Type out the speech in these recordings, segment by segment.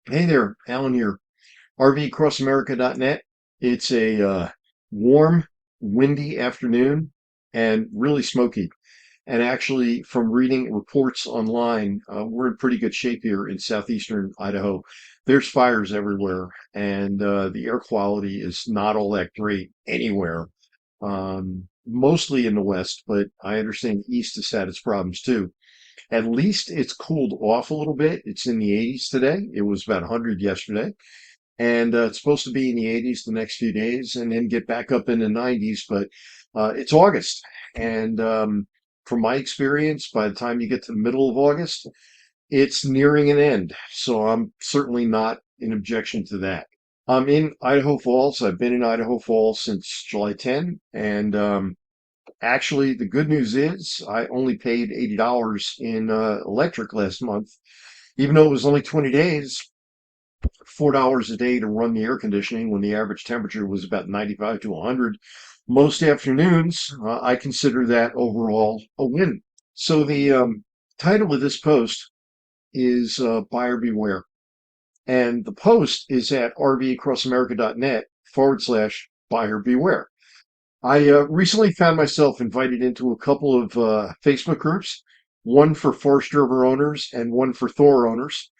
Hey there, Alan here. RVCrossAmerica.net. It's a warm, windy afternoon and really smoky. And actually, from reading reports online, we're in pretty good shape here in southeastern Idaho. There's fires everywhere, and the air quality is not all that great anywhere. Mostly in the west, but I understand the east has had its problems too. At least it's cooled off a little bit. It's in the 80s today. It was about 100 yesterday. And it's supposed to be in the 80s the next few days and then get back up in the 90s. But it's August. And from my experience, by the time you get to the middle of August, it's nearing an end. So I'm certainly not in objection to that. I'm in Idaho Falls. I've been in Idaho Falls since July 10. And actually, the good news is I only paid $80 in electric last month, even though it was only 20 days, $4 a day to run the air conditioning when the average temperature was about 95 to 100. Most afternoons, I consider that overall a win. So the title of this post is Buyer Beware. And the post is at rvacrossamerica.net/buyer beware. I recently found myself invited into a couple of Facebook groups, one for Forest River owners and one for Thor owners.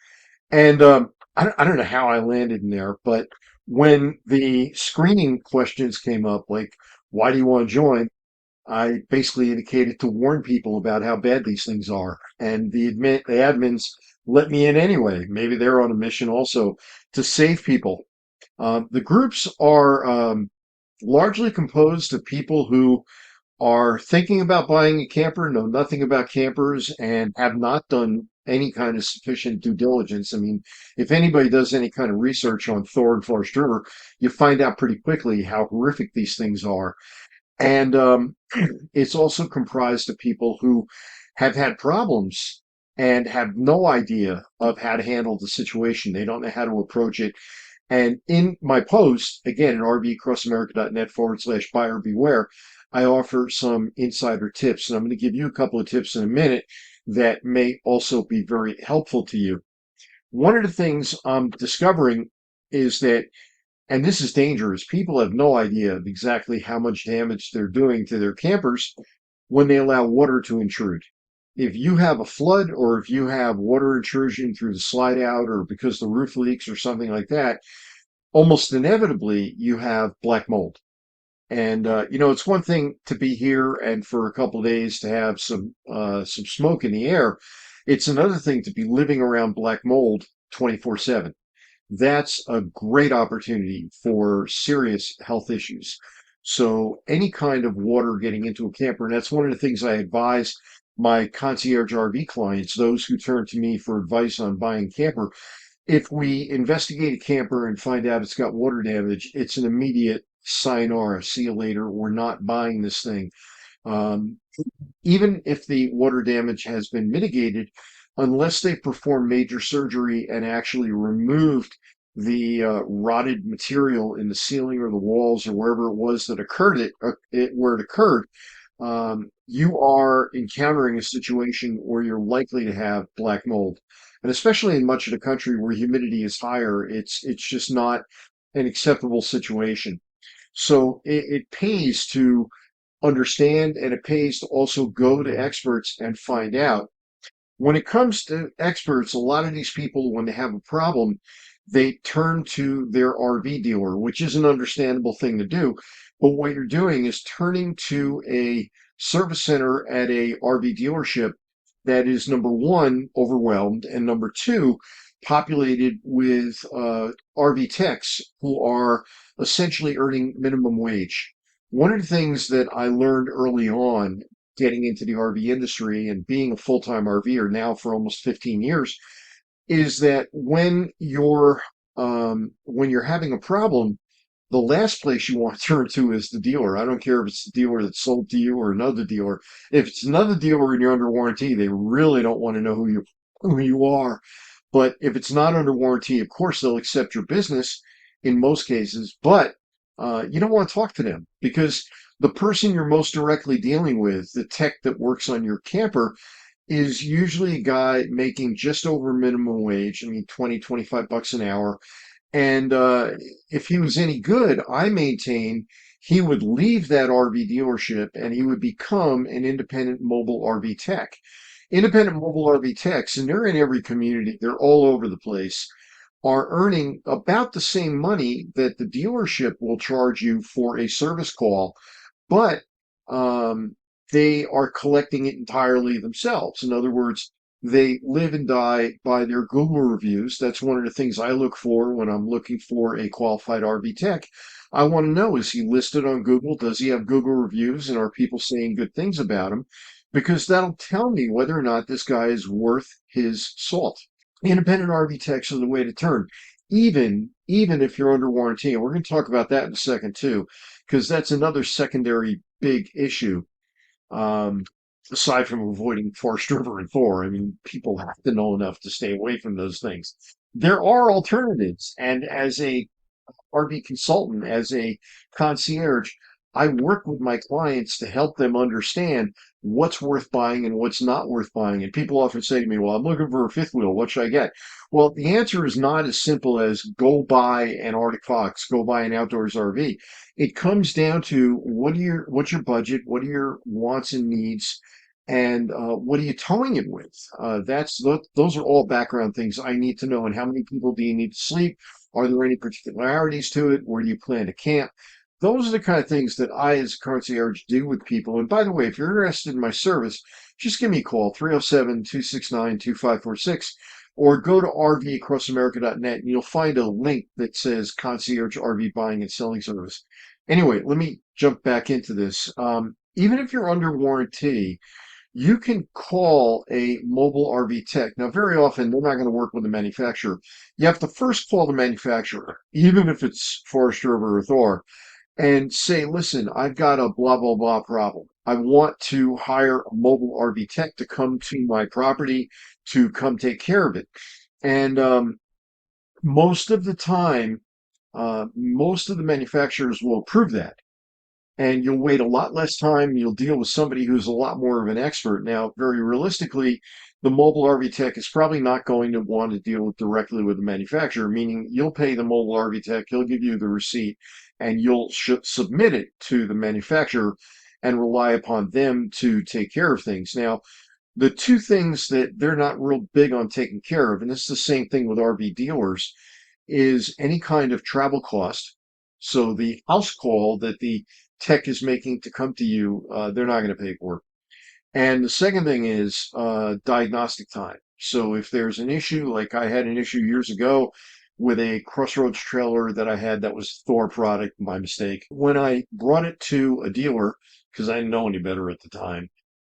And I don't know how I landed in there, but when the screening questions came up, like, why do you want to join? I basically indicated to warn people about how bad these things are. And the admins let me in anyway. Maybe they're on a mission also to save people. The groups are largely composed of people who are thinking about buying a camper, know nothing about campers, and have not done any kind of sufficient due diligence. I mean, if anybody does any kind of research on Thor and Forest River, you find out pretty quickly how horrific these things are. And it's also comprised of people who have had problems and have no idea of how to handle the situation. They don't know how to approach it. And in my post, again, at rvcrossamerica.net/buyer beware, I offer some insider tips. And I'm going to give you a couple of tips in a minute that may also be very helpful to you. One of the things I'm discovering is that, and this is dangerous, people have no idea of exactly how much damage they're doing to their campers when they allow water to intrude. If you have a flood or if you have water intrusion through the slide out or because the roof leaks or something like that, almost inevitably you have black mold. And it's one thing to be here and for a couple of days to have some smoke in the air. It's another thing to be living around black mold 24/7. That's a great opportunity for serious health issues. So any kind of water getting into a camper, and that's one of the things I advise my concierge RV clients, those who turn to me for advice on buying camper. If we investigate a camper and find out it's got water damage, it's an immediate sayonara, see you later. We're not buying this thing. Um, Even if the water damage has been mitigated, unless they perform major surgery and actually removed the rotted material in the ceiling or the walls or wherever it was that where it occurred, you are encountering a situation where you're likely to have black mold. And especially in much of the country where humidity is higher, it's just not an acceptable situation. So it pays to understand and it pays to also go to experts and find out. When it comes to experts, a lot of these people, when they have a problem, they turn to their RV dealer, which is an understandable thing to do. But what you're doing is turning to a service center at a RV dealership that is number one, overwhelmed, and number two, populated with RV techs who are essentially earning minimum wage. One of the things that I learned early on getting into the RV industry and being a full-time RVer now for almost 15 years is that when you're having a problem, the last place you want to turn to is the dealer. I don't care if it's the dealer that sold to you or another dealer. If it's another dealer and you're under warranty, they really don't want to know who you are. But if it's not under warranty, of course they'll accept your business in most cases, but you don't want to talk to them because the person you're most directly dealing with, the tech that works on your camper, is usually a guy making just over minimum wage. I mean, 20, 25 bucks an hour. And if he was any good, I maintain he would leave that RV dealership and he would become an independent mobile RV tech. Independent mobile RV techs, and they're in every community, they're all over the place, are earning about the same money that the dealership will charge you for a service call, but um, they are collecting it entirely themselves. In other words, they live and die by their Google reviews. That's one of the things I look for when I'm looking for a qualified RV tech. I want to know, is he listed on Google? Does he have Google reviews? And are people saying good things about him? Because that'll tell me whether or not this guy is worth his salt. Independent RV techs are the way to turn, even if you're under warranty. And we're going to talk about that in a second too, because that's another secondary big issue. Um, Aside from avoiding Forest River and Thor, I mean, people have to know enough to stay away from those things. There are alternatives, and as a RV consultant, as a concierge, I work with my clients to help them understand what's worth buying and what's not worth buying. And people often say to me, well, I'm looking for a fifth wheel. What should I get? Well, the answer is not as simple as go buy an Arctic Fox, go buy an outdoors RV. It comes down to what's your budget? What are your wants and needs? And what are you towing it with? Those are all background things I need to know. And how many people do you need to sleep? Are there any particularities to it? Where do you plan to camp? Those are the kind of things that I, as a concierge, do with people. And by the way, if you're interested in my service, just give me a call, 307-269-2546, or go to rvacrossamerica.net and you'll find a link that says Concierge RV Buying and Selling Service. Anyway, let me jump back into this. Even if you're under warranty, you can call a mobile RV tech. Now, very often they're not going to work with the manufacturer. You have to first call the manufacturer, even if it's Forest River or Thor, and say, listen, I've got a blah, blah, blah problem. I want to hire a mobile RV tech to come to my property to come take care of it. And most of the time, most of the manufacturers will approve that, and you'll wait a lot less time. You'll deal with somebody who's a lot more of an expert. Now, very realistically, the mobile RV tech is probably not going to want to deal directly with the manufacturer, meaning you'll pay the mobile RV tech, he'll give you the receipt, and you'll submit it to the manufacturer and rely upon them to take care of things. Now, the two things that they're not real big on taking care of, and this is the same thing with RV dealers, is any kind of travel cost. So the house call that the tech is making to come to you, they're not going to pay for it. And the second thing is diagnostic time. So if there's an issue, like I had an issue years ago with a Crossroads trailer that I had that was Thor product, my mistake. When I brought it to a dealer, because I didn't know any better at the time,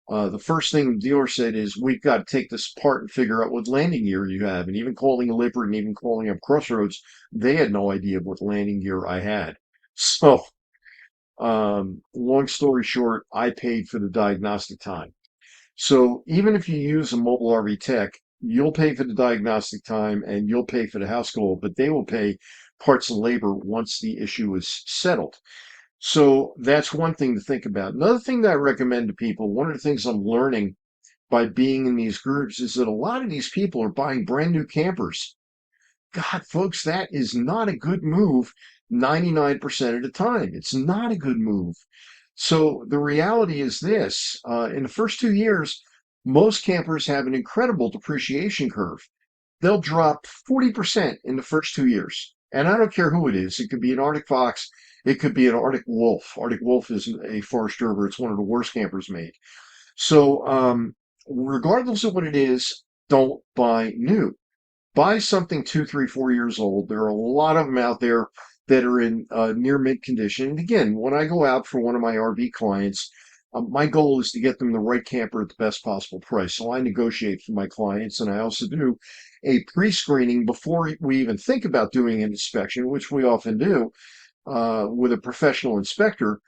the first thing the dealer said is, we've got to take this apart and figure out what landing gear you have. And even calling a Lippert and even calling up Crossroads, they had no idea what landing gear I had. So, long story short, I paid for the diagnostic time. So even if you use a mobile RV tech, you'll pay for the diagnostic time and you'll pay for the house call, but they will pay parts and labor once the issue is settled. So that's one thing to think about. Another thing that I recommend to people, one of the things I'm learning by being in these groups, is that a lot of these people are buying brand new campers. God, folks, that is not a good move 99% of the time. It's not a good move. So the reality is this, in the first 2 years, most campers have an incredible depreciation curve. They'll drop 40% in the first 2 years. And I don't care who it is. It could be an Arctic Fox. It could be an Arctic Wolf. Arctic Wolf is a Forest River. It's one of the worst campers made. So, regardless of what it is, don't buy new. Buy something 2, 3, 4 years old. There are a lot of them out there that are in near mint condition. And again, when I go out for one of my RV clients, my goal is to get them the right camper at the best possible price. So I negotiate for my clients, and I also do a pre-screening before we even think about doing an inspection, which we often do with a professional inspector.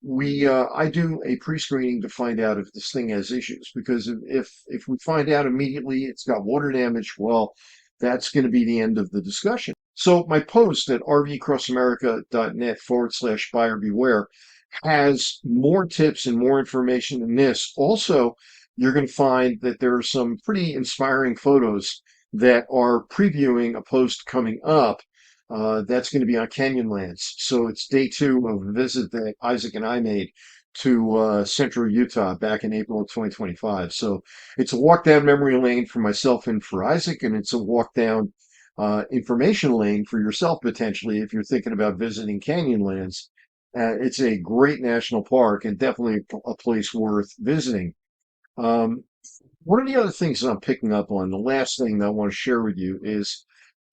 I do a pre-screening to find out if this thing has issues, because if we find out immediately it's got water damage, well, that's going to be the end of the discussion. So my post at rvcrossamerica.net/buyer beware has more tips and more information than this. Also, you're going to find that there are some pretty inspiring photos that are previewing a post coming up. That's going to be on Canyonlands. So it's day two of a visit that Isaac and I made to central Utah back in April of 2025. So it's a walk down memory lane for myself and for Isaac, and it's a walk down information lane for yourself potentially if you're thinking about visiting Canyonlands. It's a great national park and definitely a place worth visiting. Um, One of the other things that I'm picking up on, the last thing that I want to share with you is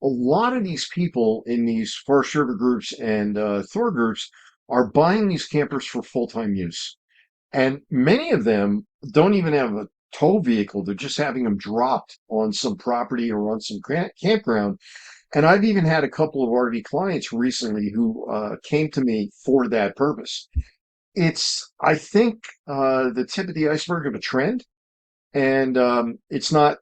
a lot of these people in these Forest River groups and Thor groups are buying these campers for full-time use. And many of them don't even have a tow vehicle. They're just having them dropped on some property or on some campground. And I've even had a couple of RV clients recently who came to me for that purpose. It's, I think, the tip of the iceberg of a trend. And it's not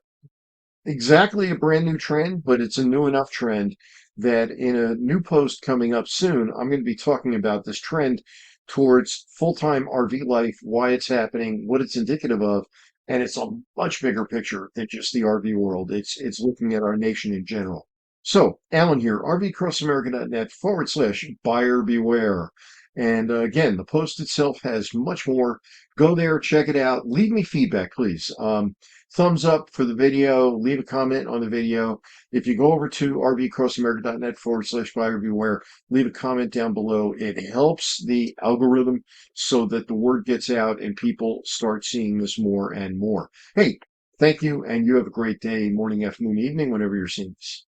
exactly a brand new trend, but it's a new enough trend that in a new post coming up soon, I'm going to be talking about this trend towards full-time RV life, why it's happening, what it's indicative of, and it's a much bigger picture than just the RV world. It's looking at our nation in general. So, Alan here, rvcrossamerica.net/ buyer beware. And again, the post itself has much more. Go there, check it out. Leave me feedback, please. Thumbs up for the video, leave a comment on the video. If you go over to rvcrossamerica.net/ buyer beware, leave a comment down below. It helps the algorithm so that the word gets out and people start seeing this more and more. Hey, thank you, and you have a great day, morning, afternoon, evening, whenever you're seeing this.